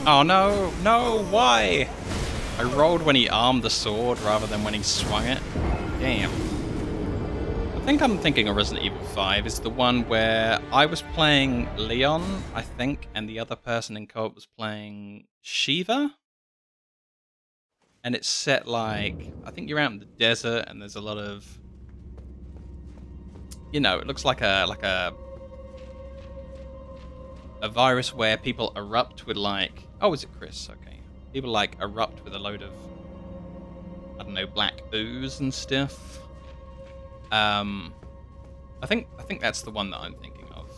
Oh no, no, why? I rolled when he armed the sword rather than when he swung it. Damn. I think I'm thinking of Resident Evil 5 is the one where I was playing Leon, I think, and the other person in co-op was playing Shiva. And it's set like, I think you're out in the desert and there's a lot of, you know, it looks like a virus where people erupt with like, oh, is it Chris? Okay. People like erupt with a load of, I don't know, black ooze and stuff. I think that's the one that I'm thinking of.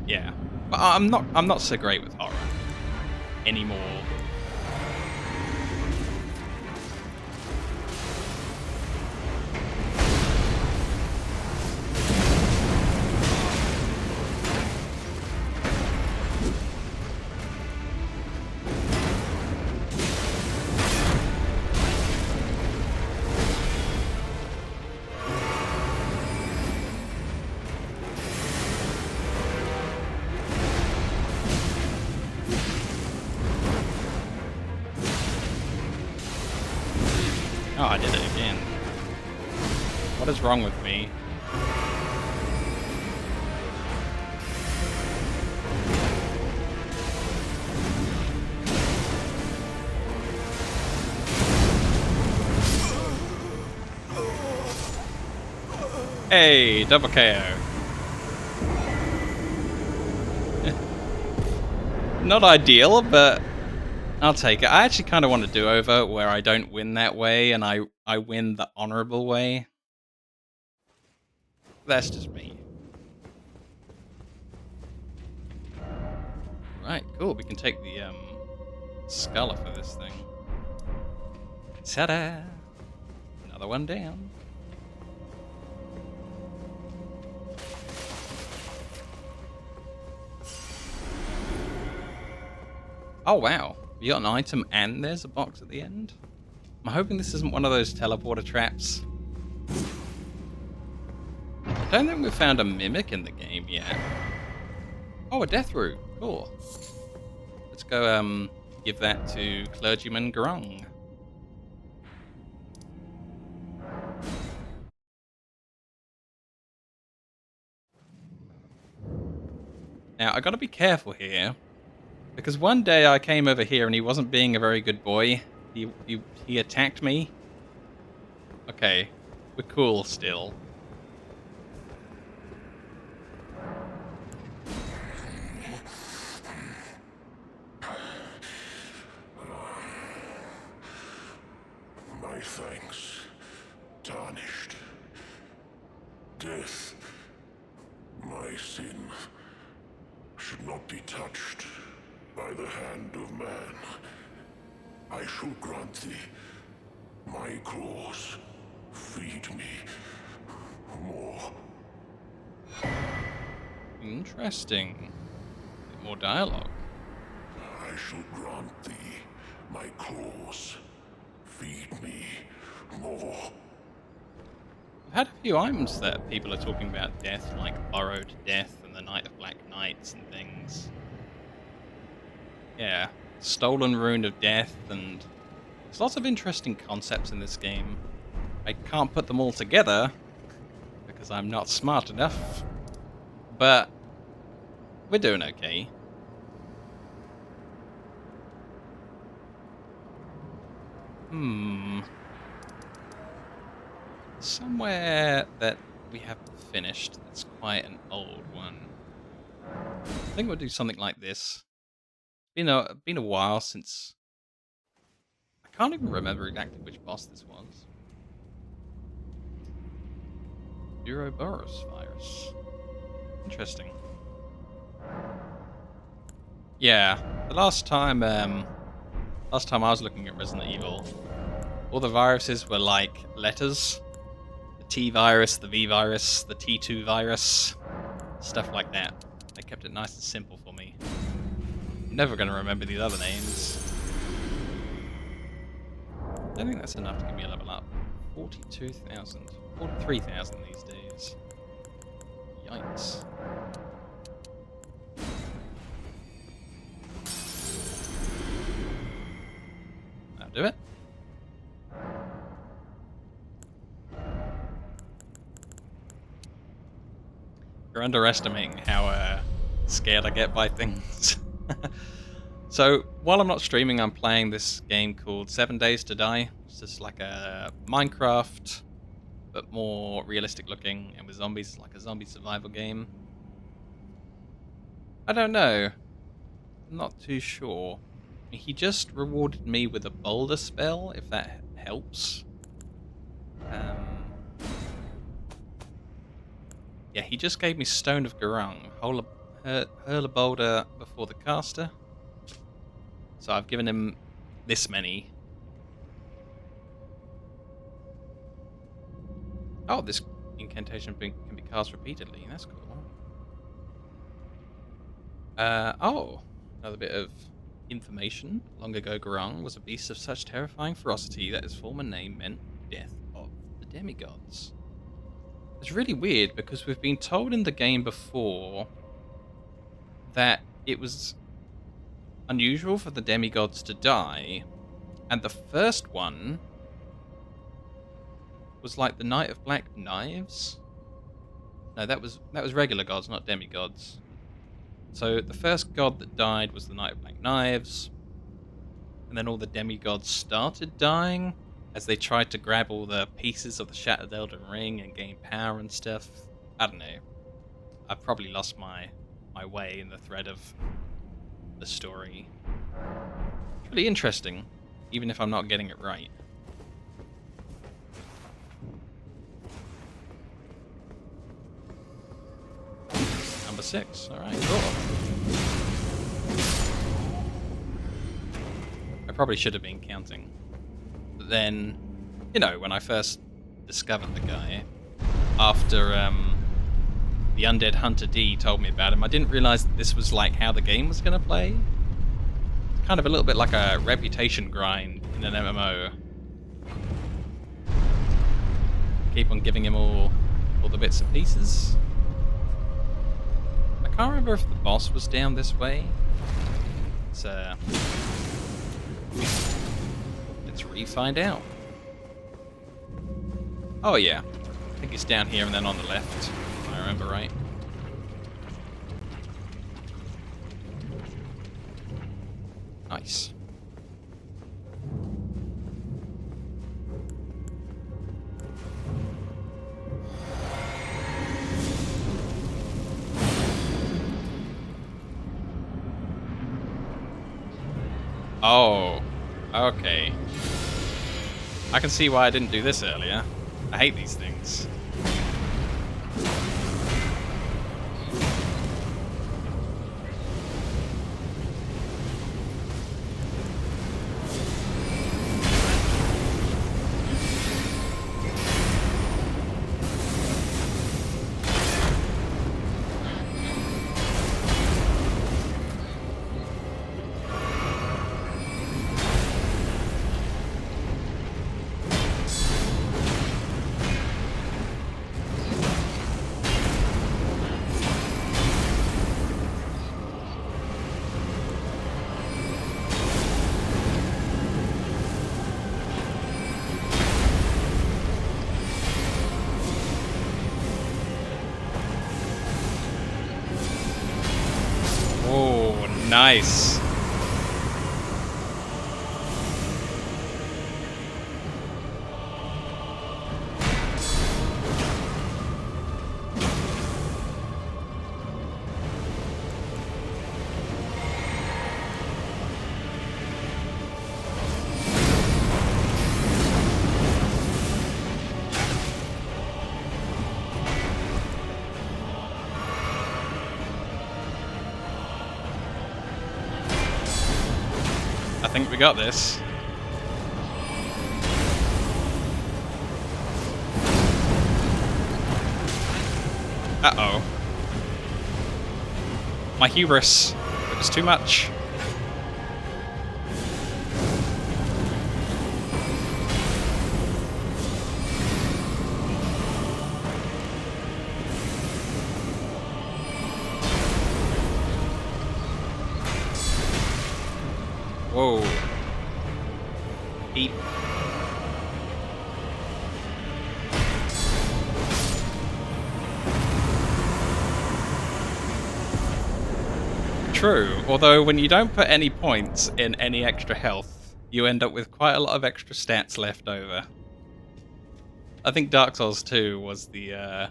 Yeah. But I'm not so great with horror anymore. Oh, I did it again. What is wrong with me? Hey, double KO. Not ideal, but I'll take it. I actually kind of want to do over where I don't win that way and I win the honorable way. That's just me. Right, cool. We can take the sculler for this thing. Ta-da! Another one down. Oh wow, you got an item and there's a box at the end? I'm hoping this isn't one of those teleporter traps. I don't think we've found a mimic in the game yet. Oh, a death root. Cool. Let's go give that to Clergyman Grung. Now, I gotta be careful here, because one day I came over here and he wasn't being a very good boy. He attacked me. Okay, we're cool still. My thanks tarnished. Death, my sin, should not be touched by the hand of man. I shall grant thee my claws. Feed me more. Interesting. Bit more dialogue. I shall grant thee my claws. Feed me more. I've had a few items that people are talking about death, like Borrowed Death and the Night of Black Knights and things. Yeah, Stolen Rune of Death, and there's lots of interesting concepts in this game. I can't put them all together, because I'm not smart enough, but we're doing okay. Somewhere that we haven't finished that's quite an old one. I think we'll do something like this. Been a while since. I can't even remember exactly which boss this was. Uroboros virus. Interesting. Yeah, the last time I was looking at Resident Evil, all the viruses were like letters. The T virus, the V virus, the T2 virus, stuff like that. They kept it nice and simple for me. I'm never going to remember these other names. I don't think that's enough to give me a level up. 42,000. 43,000 these days. Yikes. That'll do it. You're underestimating how scared I get by things. So, while I'm not streaming, I'm playing this game called 7 Days to Die. It's just like a Minecraft, but more realistic looking, and with zombies. It's like a zombie survival game. I don't know. I'm not too sure. He just rewarded me with a boulder spell, if that helps. Yeah, he just gave me Stone of Garung. Hurl a boulder before the caster. So I've given him this many. Oh, this incantation can be cast repeatedly. That's cool. Oh, another bit of information. Long ago, Garung was a beast of such terrifying ferocity that his former name meant death of the demigods. It's really weird because we've been told in the game before that it was unusual for the demigods to die, and the first one was like the Knight of Black Knives. No, that was regular gods, not demigods. So the first god that died was the Knight of Black Knives, and then all the demigods started dying as they tried to grab all the pieces of the Shattered Elden Ring and gain power and stuff. I don't know. I've probably lost my way in the thread of the story. It's really interesting, even if I'm not getting it right. Number 6. Alright, cool. I probably should have been counting. But then, you know, when I first discovered the guy, after the Undead Hunter D told me about him, I didn't realize that this was like how the game was going to play. It's kind of a little bit like a reputation grind in an MMO. Keep on giving him all the bits and pieces. I can't remember if the boss was down this way. Let's re-find out. Oh yeah, I think it's down here and then on the left, if I remember right. Nice. Oh, okay. I can see why I didn't do this earlier. I hate these things. Oh, nice. I think we got this. Uh-oh. My hubris. It was too much. Whoa. Eat. True, although when you don't put any points in any extra health, you end up with quite a lot of extra stats left over. I think Dark Souls 2 was the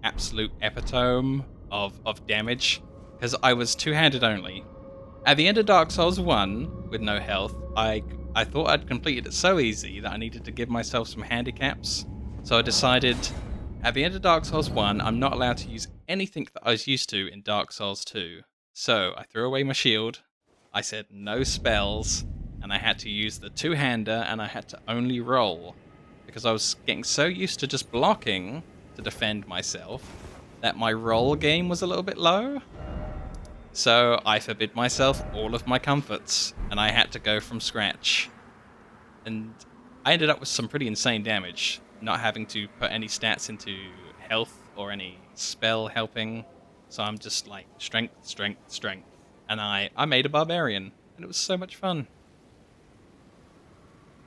absolute epitome of damage, because I was two-handed only. At the end of Dark Souls 1, with no health, I thought I'd completed it so easy that I needed to give myself some handicaps. So I decided, at the end of Dark Souls 1, I'm not allowed to use anything that I was used to in Dark Souls 2. So I threw away my shield, I said no spells, and I had to use the two-hander, and I had to only roll. Because I was getting so used to just blocking to defend myself that my roll game was a little bit low. So I forbid myself all of my comforts, and I had to go from scratch. And I ended up with some pretty insane damage, not having to put any stats into health or any spell helping. So I'm just like strength, strength, strength. And I made a barbarian, and it was so much fun.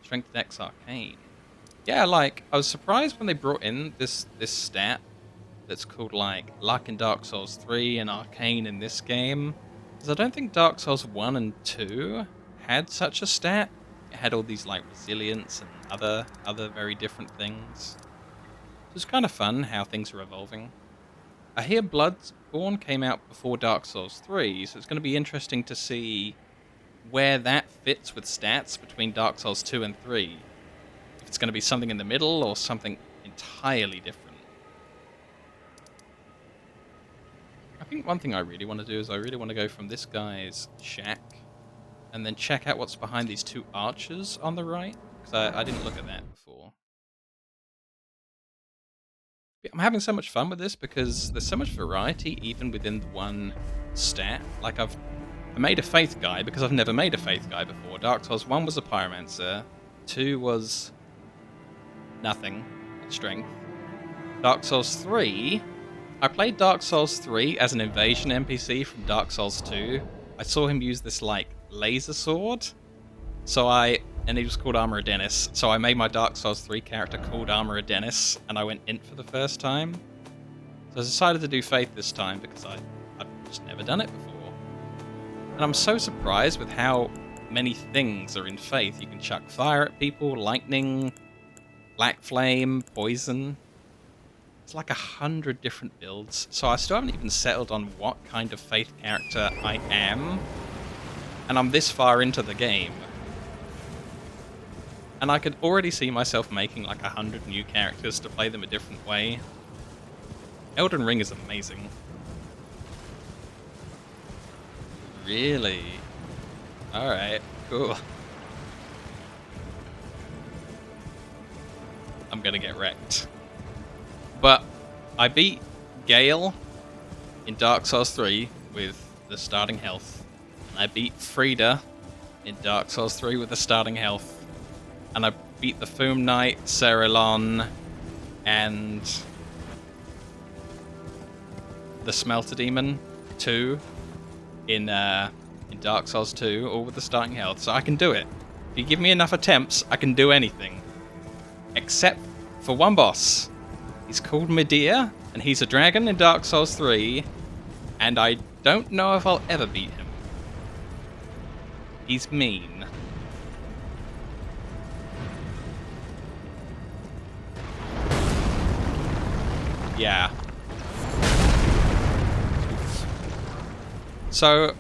Strength Dex Arcane. Yeah, like, I was surprised when they brought in this stat that's called, like, Luck in Dark Souls 3 and Arcane in this game. Because I don't think Dark Souls 1 and 2 had such a stat. It had all these, like, resilience and other very different things. It was kind of fun how things are evolving. I hear Bloodborne came out before Dark Souls 3, so it's going to be interesting to see where that fits with stats between Dark Souls 2 and 3. If it's going to be something in the middle or something entirely different. I think one thing I really want to do is I really want to go from this guy's shack and then check out what's behind these two archers on the right, because I didn't look at that before. I'm having so much fun with this because there's so much variety even within the one stat. Like I made a faith guy because I've never made a faith guy before. Dark Souls 1 was a pyromancer, 2 was nothing, strength. Dark Souls 3, I played Dark Souls 3 as an invasion NPC from Dark Souls 2. I saw him use this like laser sword, and he was called Armor of Dennis, so I made my Dark Souls 3 character called Armor of Dennis, and I went int for the first time. So I decided to do Faith this time because I've just never done it before. And I'm so surprised with how many things are in Faith. You can chuck fire at people, lightning, black flame, poison. It's like 100 different builds, so I still haven't even settled on what kind of Faith character I am. And I'm this far into the game. And I could already see myself making like 100 new characters to play them a different way. Elden Ring is amazing. Really? Alright, cool. I'm gonna get wrecked. But I beat Gale in Dark Souls 3 with the starting health. I beat Frida in Dark Souls 3 with the starting health. And I beat the Foom Knight, Cerilon, and the Smelter Demon 2 in Dark Souls 2, all with the starting health. So I can do it. If you give me enough attempts, I can do anything. Except for one boss. He's called Medea, and he's a dragon in Dark Souls 3, and I don't know if I'll ever beat him. He's mean. Yeah. So,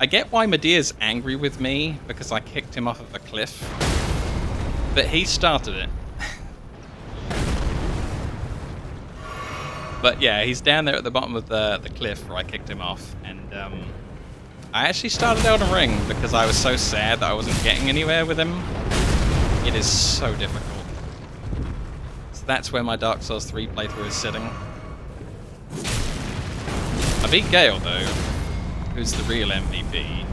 I get why Medea's angry with me, because I kicked him off of a cliff. But he started it. But yeah, he's down there at the bottom of the cliff where I kicked him off. And I actually started Elden Ring because I was so sad that I wasn't getting anywhere with him. It is so difficult. So that's where my Dark Souls 3 playthrough is sitting. I beat Gale though, who's the real MVP.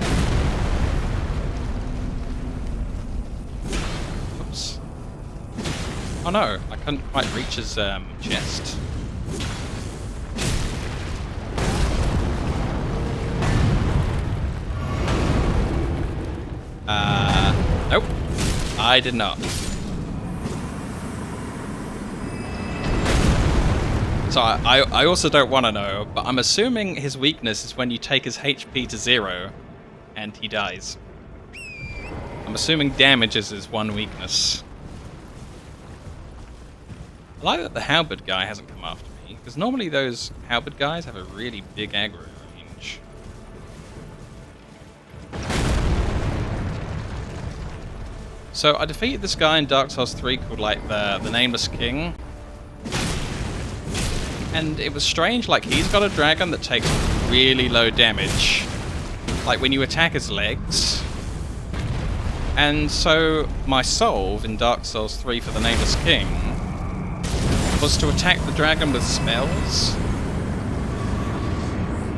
Oops. Oh no, I couldn't quite reach his chest. I did not. So I also don't want to know, but I'm assuming his weakness is when you take his HP to 0 and he dies. I'm assuming damage is his one weakness. I like that the halberd guy hasn't come after me, because normally those halberd guys have a really big aggro range. So I defeated this guy in Dark Souls 3 called like the Nameless King. And it was strange, like he's got a dragon that takes really low damage. Like when you attack his legs. And so my solve in Dark Souls 3 for the Nameless King was to attack the dragon with spells.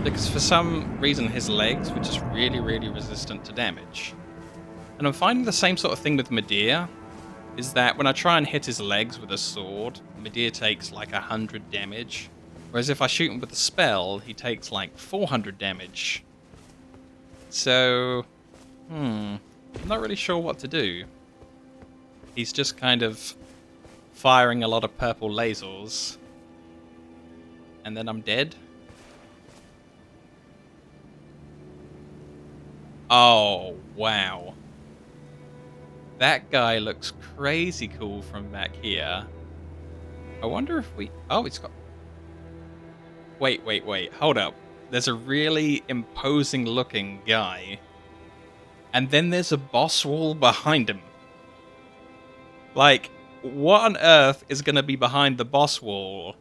Because for some reason his legs were just really, really resistant to damage. And I'm finding the same sort of thing with Medea, is that when I try and hit his legs with a sword, Medea takes like 100 damage. Whereas if I shoot him with a spell, he takes like 400 damage. So, I'm not really sure what to do. He's just kind of firing a lot of purple lasers. And then I'm dead. Oh, wow. That guy looks crazy cool from back here. I wonder if we... Oh, it's got... Wait. Hold up. There's a really imposing looking guy. And then there's a boss wall behind him. Like, what on earth is going to be behind the boss wall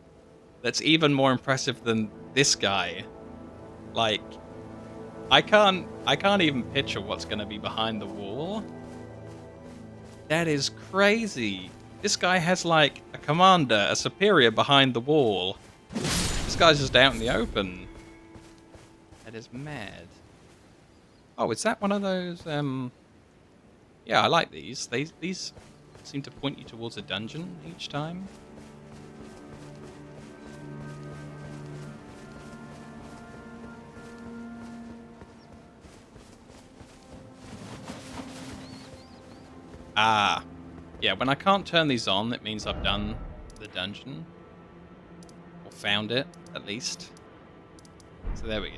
that's even more impressive than this guy? Like, I can't even picture what's going to be behind the wall. That is crazy. This guy has like a commander, a superior behind the wall. This guy's just out in the open. That is mad. Oh, is that one of those? Yeah, I like these. These seem to point you towards a dungeon each time. Ah, yeah, when I can't turn these on, that means I've done the dungeon. Or found it, at least. So there we go.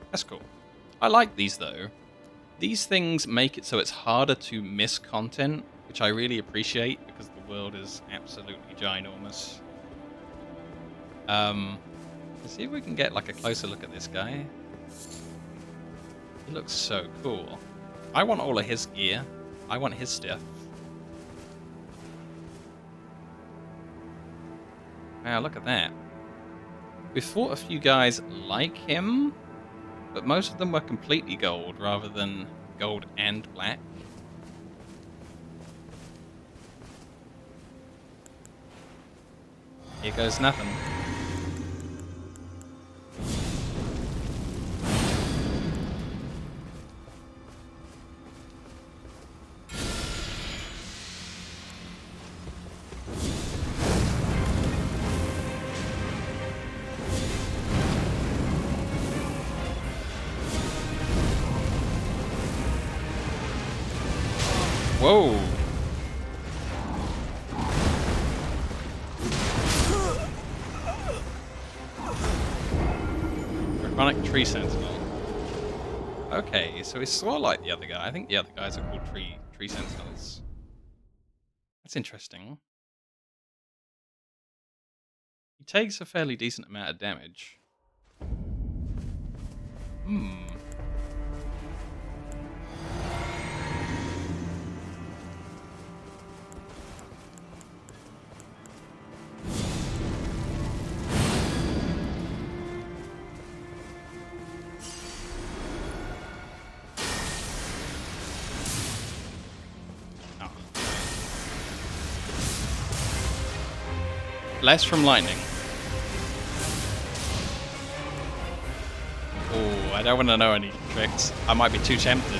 That's cool. I like these, though. These things make it so it's harder to miss content, which I really appreciate, because the world is absolutely ginormous. Let's see if we can get like a closer look at this guy. He looks so cool. I want all of his gear. I want his stuff. Wow, look at that. We've fought a few guys like him, but most of them were completely gold rather than gold and black. Here goes nothing. Whoa! Draconic Tree Sentinel. Okay, so he's sort of like the other guy. I think the other guys are called Tree Sentinels. That's interesting. He takes a fairly decent amount of damage. Less from lightning. Oh, I don't want to know any tricks. I might be too tempted.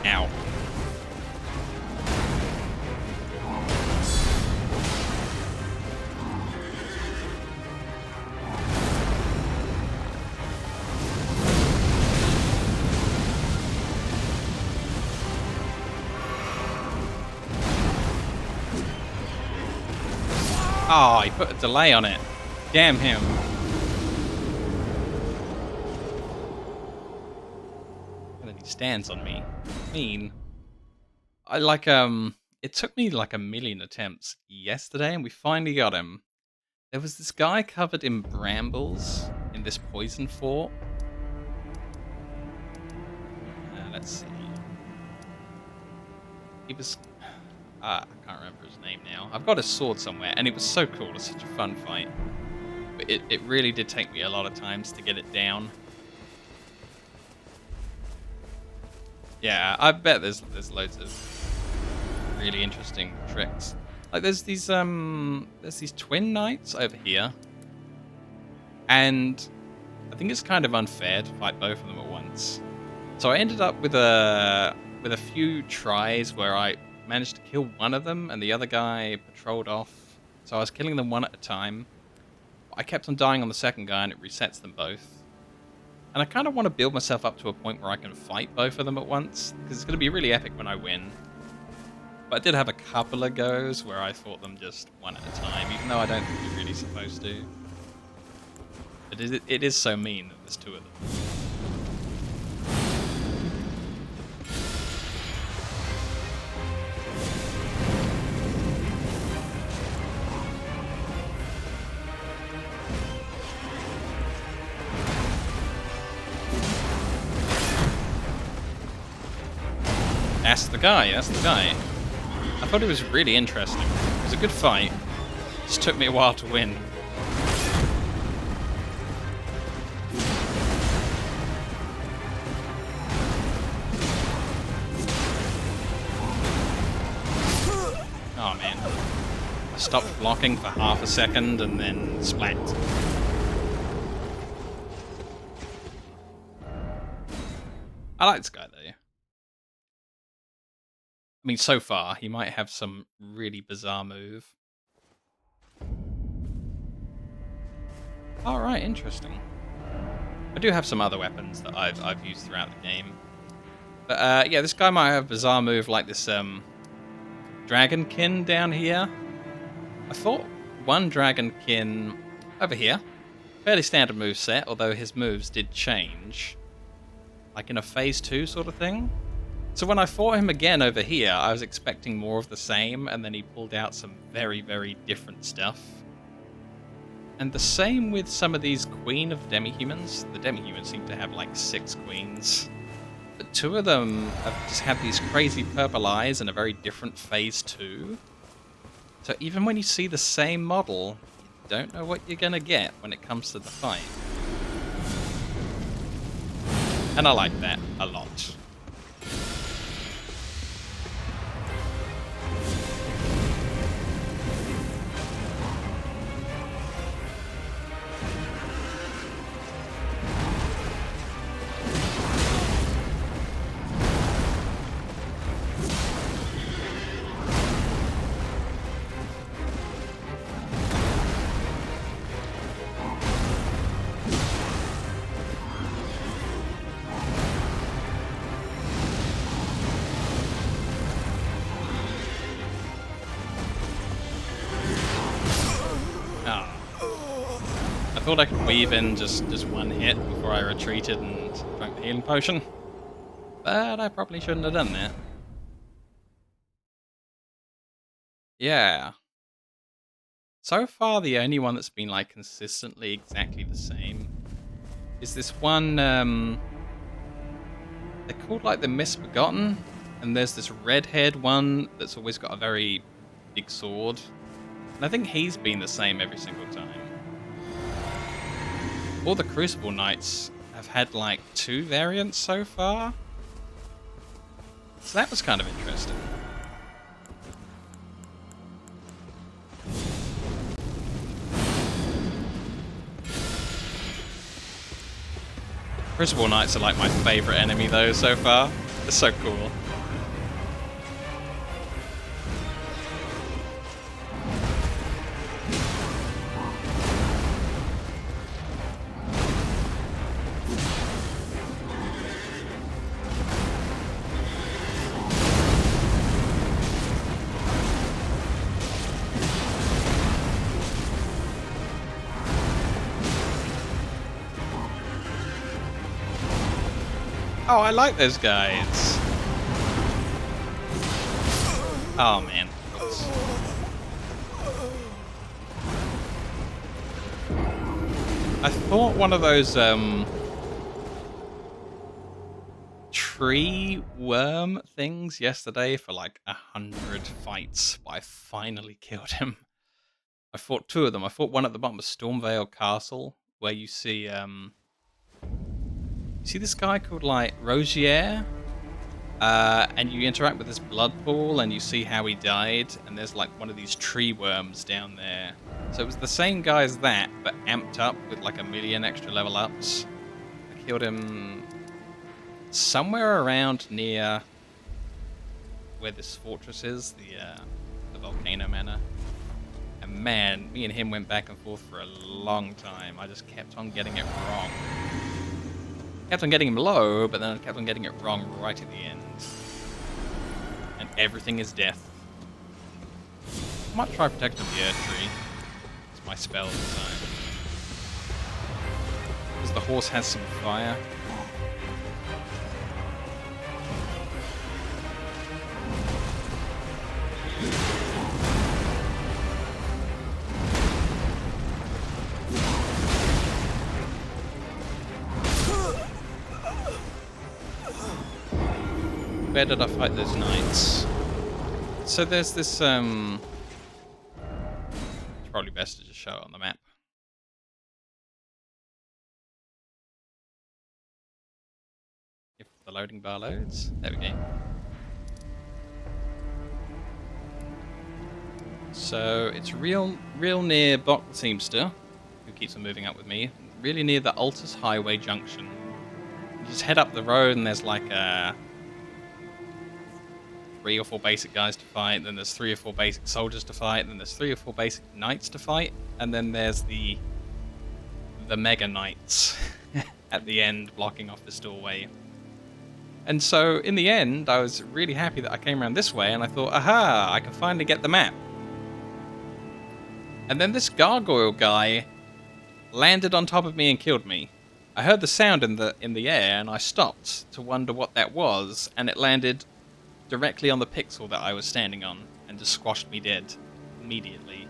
Ow. Oh, he put a delay on it. Damn him. And then he stands on me. Mean. I like, it took me like a million attempts yesterday and we finally got him. There was this guy covered in brambles in this poison fort. Let's see. He was... I can't remember his name now. I've got his sword somewhere, and it was so cool. It was such a fun fight. But it really did take me a lot of times to get it down. Yeah, I bet there's loads of really interesting tricks. Like there's these twin knights over here. And I think it's kind of unfair to fight both of them at once. So I ended up with a few tries where I managed to kill one of them and the other guy patrolled off. So I was killing them one at a time. I kept on dying on the second guy and it resets them both. And I kind of want to build myself up to a point where I can fight both of them at once, because it's going to be really epic when I win. But I did have a couple of goes where I fought them just one at a time, even though I don't think you're really supposed to. But it is so mean that there's two of them. That's the guy, that's the guy. I thought it was really interesting. It was a good fight. It just took me a while to win. Oh man. I stopped blocking for half a second and then splat. I like this guy though. I mean, so far, he might have some really bizarre move. Alright, interesting. I do have some other weapons that I've used throughout the game. But yeah, this guy might have a bizarre move like this Dragonkin down here. I fought one Dragonkin over here. Fairly standard move set, although his moves did change. Like in a phase 2 sort of thing. So when I fought him again over here, I was expecting more of the same, and then he pulled out some very, very different stuff. And the same with some of these Queen of Demihumans. The Demihumans seem to have like 6 queens. But 2 of them have just had these crazy purple eyes and a very different phase 2. So even when you see the same model, you don't know what you're going to get when it comes to the fight. And I like that a lot. I thought I could weave in just one hit before I retreated and drank the healing potion. But I probably shouldn't have done that. Yeah. So far, the only one that's been like consistently exactly the same is this one, they're called like the Misbegotten, and there's this red-haired one that's always got a very big sword. And I think he's been the same every single time. All the Crucible Knights have had like 2 variants so far. So that was kind of interesting. Crucible Knights are like my favorite enemy though so far. They're so cool. Oh, I like those guys. Oh, man. Oops. I thought one of those, tree worm things yesterday for like 100 fights, but I finally killed him. I fought two of them. I fought one at the bottom of Stormvale Castle, where you see this guy called like Rosier, and you interact with this blood pool, and you see how he died, and there's like one of these tree worms down there. So it was the same guy as that, but amped up with like 1,000,000 extra level ups. I killed him somewhere around near where this fortress is, the volcano manor. And man, me and him went back and forth for a long time. I just kept on getting it wrong. Kept on getting him low, but then I kept on getting it wrong right at the end. And everything is death. I might try Protect of the Earth Tree. It's my spell this time. Because the horse has some fire. Where did I fight those knights? So there's this, it's probably best to just show it on the map. If the loading bar loads. There we go. So it's real near Bok the Teamster, who keeps on moving up with me. Really near the Altus Highway Junction. You just head up the road and there's like 3 or 4 basic guys to fight, then there's 3 or 4 basic soldiers to fight, then there's 3 or 4 basic knights to fight, and then there's the mega knights at the end blocking off this doorway. And so in the end, I was really happy that I came around this way and I thought, aha, I can finally get the map. And then this gargoyle guy landed on top of me and killed me. I heard the sound in the air and I stopped to wonder what that was, and it landed directly on the pixel that I was standing on and just squashed me dead immediately.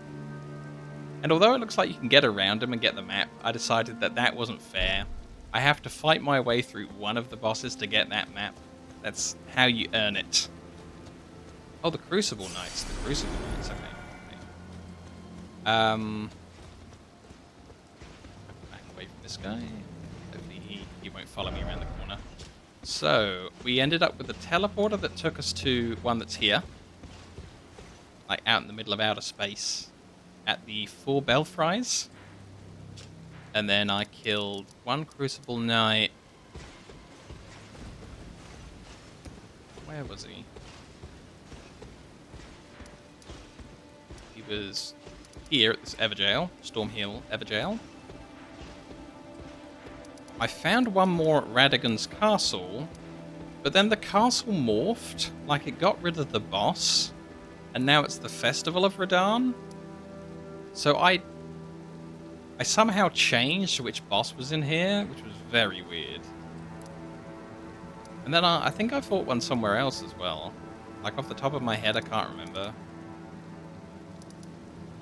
And although it looks like you can get around him and get the map, I decided that that wasn't fair. I have to fight my way through one of the bosses to get that map. That's how you earn it. Oh, the Crucible Knights. The Crucible Knights, okay. Back away from this guy. Hopefully he won't follow me around the corner. So, we ended up with a teleporter that took us to one that's here. Like out in the middle of outer space. At the 4 Belfries. And then I killed 1 Crucible Knight. Where was he? He was here at this Everjail, Stormhill Everjail. I found 1 more at Radigan's Castle, but then the castle morphed, like it got rid of the boss, and now it's the Festival of Radahn. So I somehow changed which boss was in here, which was very weird. And then I think I fought one somewhere else as well. Like off the top of my head, I can't remember.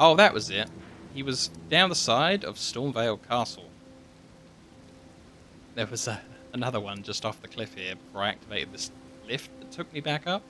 Oh, that was it. He was down the side of Stormvale Castle. There was another one just off the cliff here before I activated this lift that took me back up.